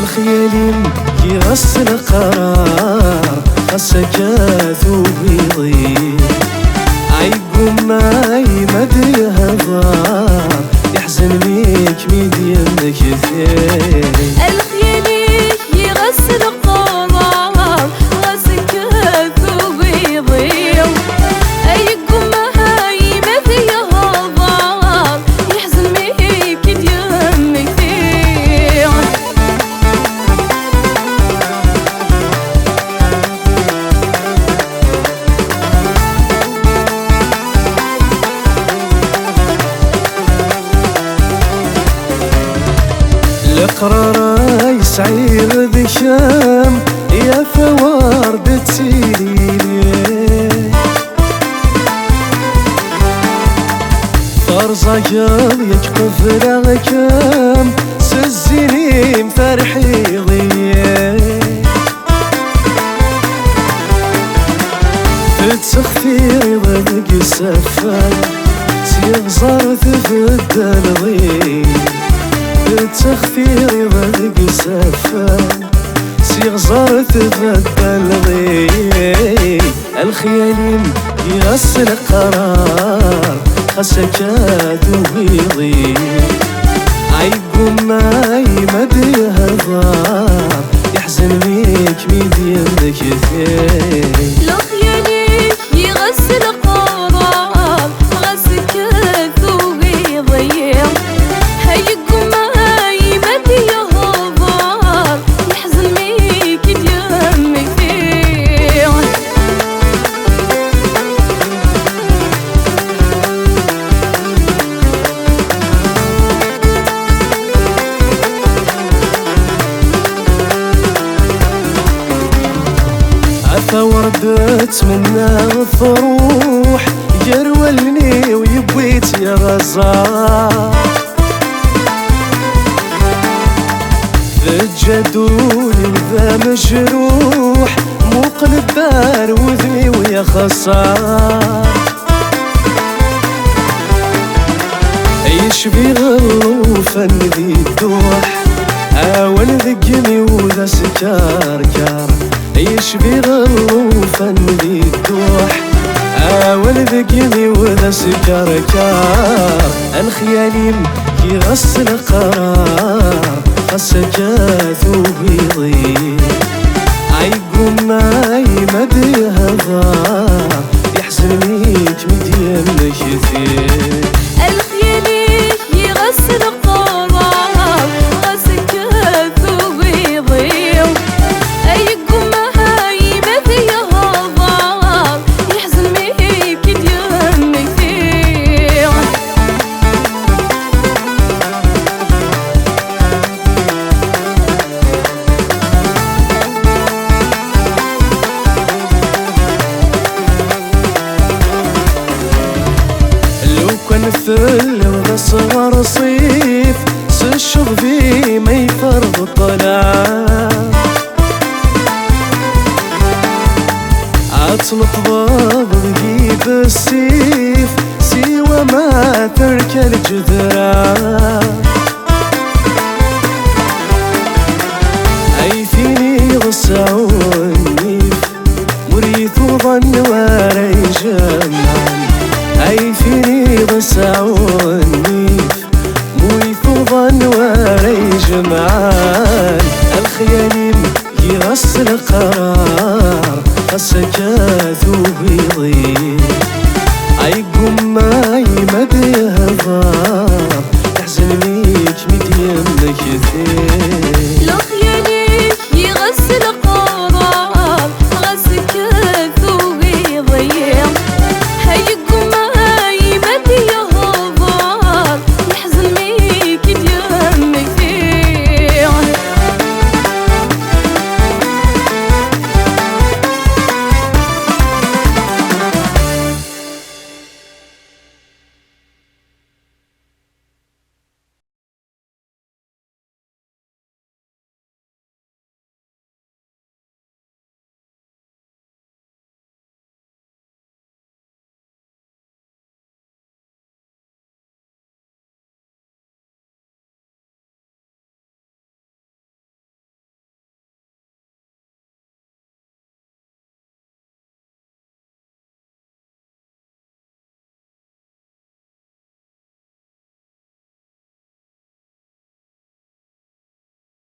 الخيال يغسل قرار خاصك ذوبي عيقوم معي مدري هضار يحزن بيك ميديم كثير. الخيال يغسل قرار خاصك ذوبي عيقوم معي مدري هضار يحزن بيك ميديم كثير. القرار يسعير ذكام يا فوارد تسيلي فرزق يكقف لغكام سزيني مفرحي ضيه تسخفي ضدق السفان سيغزر تبدل ضيه تخفي ضدق سفان سيغزر تبدل ضي. الخيال يغسل قرار خاصك ذوبي عيقوم معي مدري هضار يحزن بيك ميديم كثير. الخيال يغسل قرار خاصك ذوبي ضيع هيقوم معي مدري هضار يحزن بيك ديم كثير. عفا وردت منا الفروح يرولني ويبويت يا غزار الجدول ذا مجروح مقلب دار وذني ويا خسار يشبي غلوفا ذي الدوح اول ذقني وذا سكار كار يشبي غلوفا ذي الدوح اول ذقني وذا سكار كار. الخيال يغسل قرار خاصك ذوبي عيقوم معي مدري هضار يحزن بيك مديم كثير.